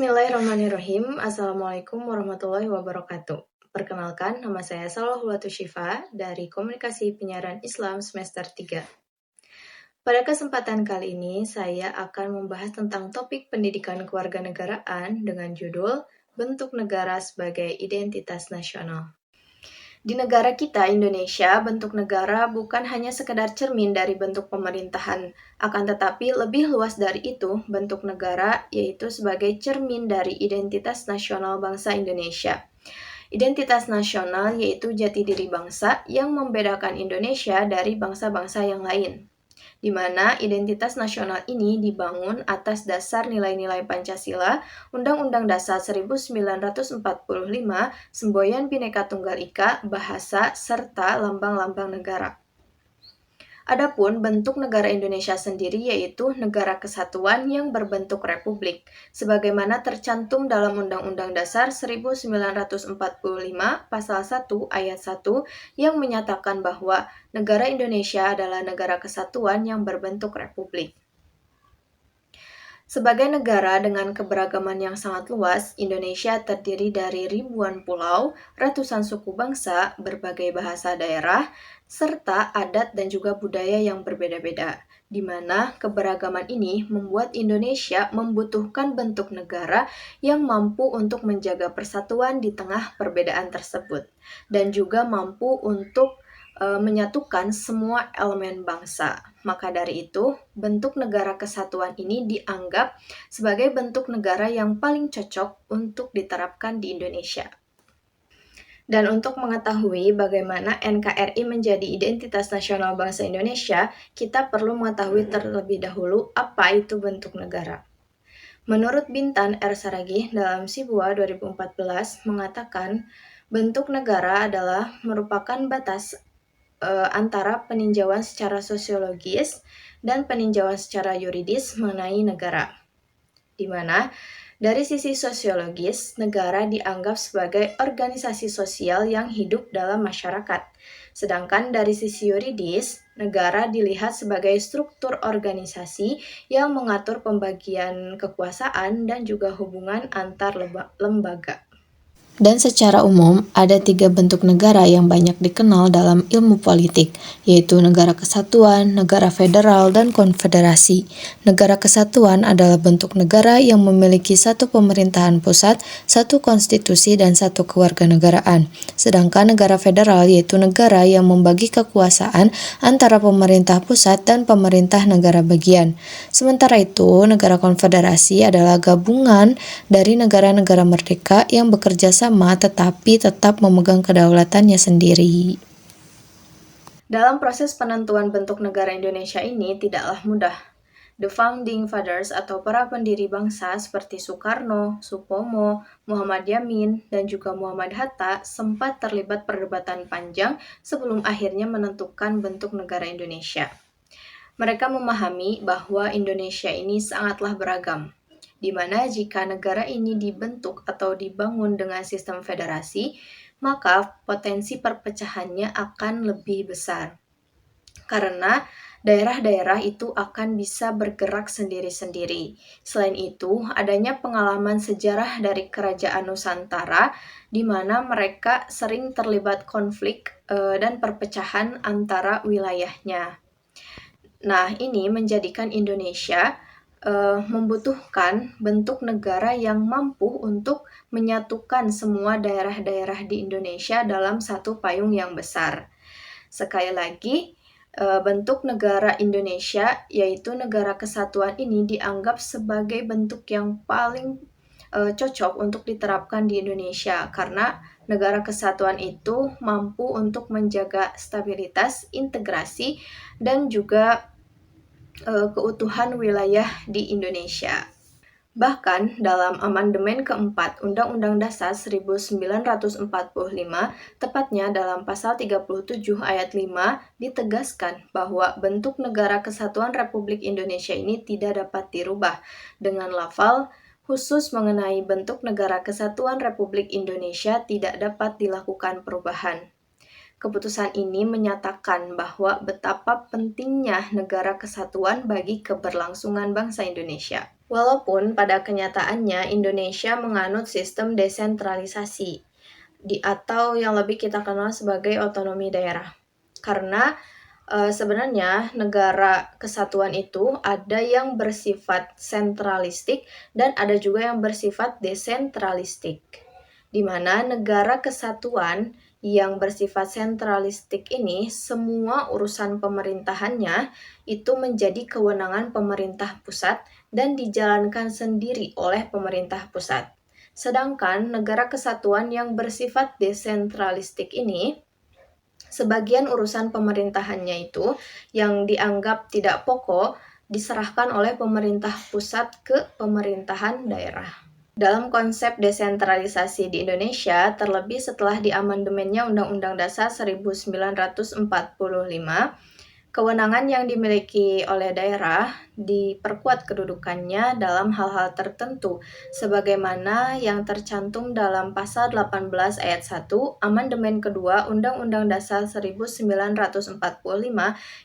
Bismillahirrahmanirrahim. Assalamualaikum warahmatullahi wabarakatuh. Perkenalkan, nama saya Salahulatu Syifa dari Komunikasi Penyiaran Islam semester 3. Pada kesempatan kali ini, saya akan membahas tentang topik pendidikan kewarganegaraan dengan judul Bentuk Negara sebagai Identitas Nasional. Di negara kita, Indonesia, bentuk negara bukan hanya sekedar cermin dari bentuk pemerintahan, akan tetapi lebih luas dari itu, bentuk negara yaitu sebagai cermin dari identitas nasional bangsa Indonesia. Identitas nasional yaitu jati diri bangsa yang membedakan Indonesia dari bangsa-bangsa yang lain, di mana identitas nasional ini dibangun atas dasar nilai-nilai Pancasila, Undang-Undang Dasar 1945, semboyan Bhinneka Tunggal Ika, bahasa, serta lambang-lambang negara. Adapun bentuk negara Indonesia sendiri yaitu negara kesatuan yang berbentuk republik, sebagaimana tercantum dalam Undang-Undang Dasar 1945 Pasal 1 Ayat 1 yang menyatakan bahwa negara Indonesia adalah negara kesatuan yang berbentuk republik. Sebagai negara dengan keberagaman yang sangat luas, Indonesia terdiri dari ribuan pulau, ratusan suku bangsa, berbagai bahasa daerah, serta adat dan juga budaya yang berbeda-beda, di mana keberagaman ini membuat Indonesia membutuhkan bentuk negara yang mampu untuk menjaga persatuan di tengah perbedaan tersebut, dan juga mampu untuk menyatukan semua elemen bangsa. Maka dari itu, bentuk negara kesatuan ini dianggap sebagai bentuk negara yang paling cocok untuk diterapkan di Indonesia. Dan untuk mengetahui bagaimana NKRI menjadi identitas nasional bangsa Indonesia, kita perlu mengetahui terlebih dahulu apa itu bentuk negara. Menurut Bintan R. Saragih dalam Sibua 2014 mengatakan, bentuk negara adalah merupakan batas antara peninjauan secara sosiologis dan peninjauan secara yuridis mengenai negara, di mana dari sisi sosiologis, negara dianggap sebagai organisasi sosial yang hidup dalam masyarakat. Sedangkan dari sisi yuridis, negara dilihat sebagai struktur organisasi yang mengatur pembagian kekuasaan dan juga hubungan antar lembaga. Dan secara umum, ada 3 bentuk negara yang banyak dikenal dalam ilmu politik, yaitu negara kesatuan, negara federal, dan konfederasi. Negara kesatuan adalah bentuk negara yang memiliki satu pemerintahan pusat, satu konstitusi, dan satu kewarganegaraan. Sedangkan negara federal yaitu negara yang membagi kekuasaan antara pemerintah pusat dan pemerintah negara bagian. Sementara itu, negara konfederasi adalah gabungan dari negara-negara merdeka yang bekerja sama tetapi tetap memegang kedaulatannya sendiri. Dalam proses penentuan bentuk negara Indonesia ini tidaklah mudah. The Founding Fathers atau para pendiri bangsa seperti Soekarno, Supomo, Muhammad Yamin, dan juga Muhammad Hatta sempat terlibat perdebatan panjang sebelum akhirnya menentukan bentuk negara Indonesia. Mereka memahami bahwa Indonesia ini sangatlah beragam, di mana jika negara ini dibentuk atau dibangun dengan sistem federasi, maka potensi perpecahannya akan lebih besar. Karena daerah-daerah itu akan bisa bergerak sendiri-sendiri. Selain itu, adanya pengalaman sejarah dari Kerajaan Nusantara, di mana mereka sering terlibat konflik dan perpecahan antara wilayahnya. Nah, ini menjadikan Indonesia membutuhkan bentuk negara yang mampu untuk menyatukan semua daerah-daerah di Indonesia dalam satu payung yang besar. Sekali lagi, bentuk negara Indonesia, yaitu negara kesatuan ini dianggap sebagai bentuk yang paling cocok untuk diterapkan di Indonesia, karena negara kesatuan itu mampu untuk menjaga stabilitas, integrasi, dan juga keutuhan wilayah di Indonesia. Bahkan dalam amandemen keempat Undang-Undang Dasar 1945, tepatnya dalam pasal 37 ayat 5, ditegaskan bahwa bentuk negara kesatuan Republik Indonesia ini tidak dapat dirubah dengan lafal khusus mengenai bentuk negara kesatuan Republik Indonesia tidak dapat dilakukan perubahan. Keputusan ini menyatakan bahwa betapa pentingnya negara kesatuan bagi keberlangsungan bangsa Indonesia. Walaupun pada kenyataannya Indonesia menganut sistem desentralisasi atau yang lebih kita kenal sebagai otonomi daerah. Karena sebenarnya negara kesatuan itu ada yang bersifat sentralistik dan ada juga yang bersifat desentralistik. Di mana negara kesatuan yang bersifat sentralistik ini semua urusan pemerintahannya itu menjadi kewenangan pemerintah pusat dan dijalankan sendiri oleh pemerintah pusat. Sedangkan negara kesatuan yang bersifat desentralistik ini, sebagian urusan pemerintahannya itu yang dianggap tidak pokok diserahkan oleh pemerintah pusat ke pemerintahan daerah. Dalam konsep desentralisasi di Indonesia, terlebih setelah diamandemennya Undang-Undang Dasar 1945, kewenangan yang dimiliki oleh daerah diperkuat kedudukannya dalam hal-hal tertentu, sebagaimana yang tercantum dalam Pasal 18 Ayat 1 Amandemen Kedua Undang-Undang Dasar 1945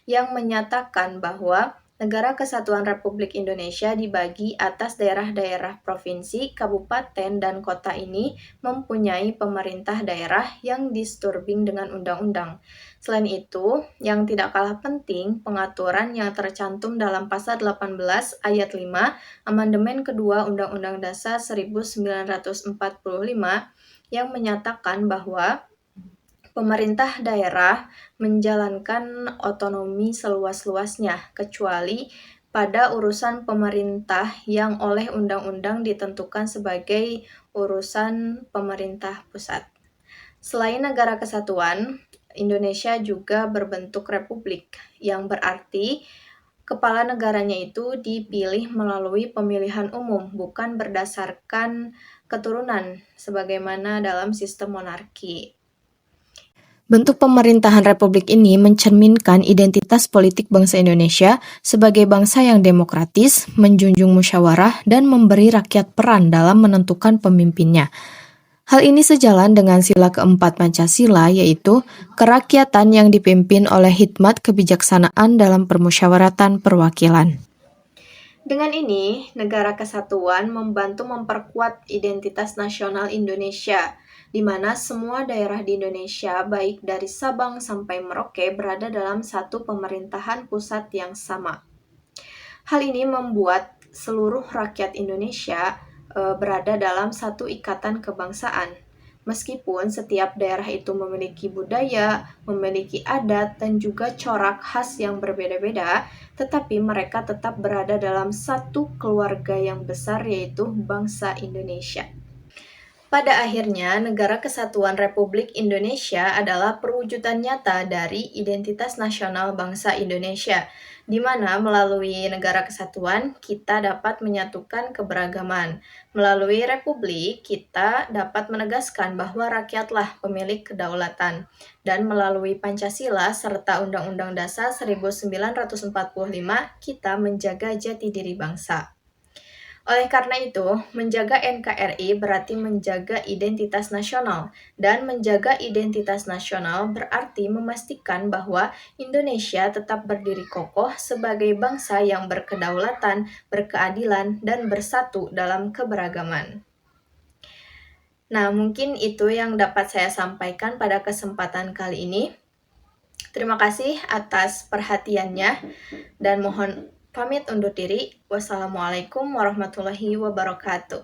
yang menyatakan bahwa Negara Kesatuan Republik Indonesia dibagi atas daerah-daerah provinsi, kabupaten, dan kota ini mempunyai pemerintah daerah yang disturbing dengan undang-undang. Selain itu, yang tidak kalah penting, pengaturan yang tercantum dalam Pasal 18 Ayat 5 Amandemen Kedua Undang-Undang Dasar 1945 yang menyatakan bahwa pemerintah daerah menjalankan otonomi seluas-luasnya, kecuali pada urusan pemerintah yang oleh undang-undang ditentukan sebagai urusan pemerintah pusat. Selain negara kesatuan, Indonesia juga berbentuk republik, yang berarti kepala negaranya itu dipilih melalui pemilihan umum, bukan berdasarkan keturunan, sebagaimana dalam sistem monarki. Bentuk pemerintahan republik ini mencerminkan identitas politik bangsa Indonesia sebagai bangsa yang demokratis, menjunjung musyawarah, dan memberi rakyat peran dalam menentukan pemimpinnya. Hal ini sejalan dengan sila keempat Pancasila, yaitu kerakyatan yang dipimpin oleh hikmat kebijaksanaan dalam permusyawaratan perwakilan. Dengan ini, negara kesatuan membantu memperkuat identitas nasional Indonesia, di mana semua daerah di Indonesia, baik dari Sabang sampai Merauke, berada dalam satu pemerintahan pusat yang sama. Hal ini membuat seluruh rakyat Indonesia berada dalam satu ikatan kebangsaan. Meskipun setiap daerah itu memiliki budaya, memiliki adat, dan juga corak khas yang berbeda-beda, tetapi mereka tetap berada dalam satu keluarga yang besar, yaitu bangsa Indonesia. Pada akhirnya, Negara Kesatuan Republik Indonesia adalah perwujudan nyata dari identitas nasional bangsa Indonesia, di mana melalui negara kesatuan kita dapat menyatukan keberagaman. Melalui republik, kita dapat menegaskan bahwa rakyatlah pemilik kedaulatan. Dan melalui Pancasila serta Undang-Undang Dasar 1945, kita menjaga jati diri bangsa. Oleh karena itu, menjaga NKRI berarti menjaga identitas nasional, dan menjaga identitas nasional berarti memastikan bahwa Indonesia tetap berdiri kokoh sebagai bangsa yang berkedaulatan, berkeadilan, dan bersatu dalam keberagaman. Nah, mungkin itu yang dapat saya sampaikan pada kesempatan kali ini. Terima kasih atas perhatiannya, dan mohon pamit undur diri. Wassalamualaikum warahmatullahi wabarakatuh.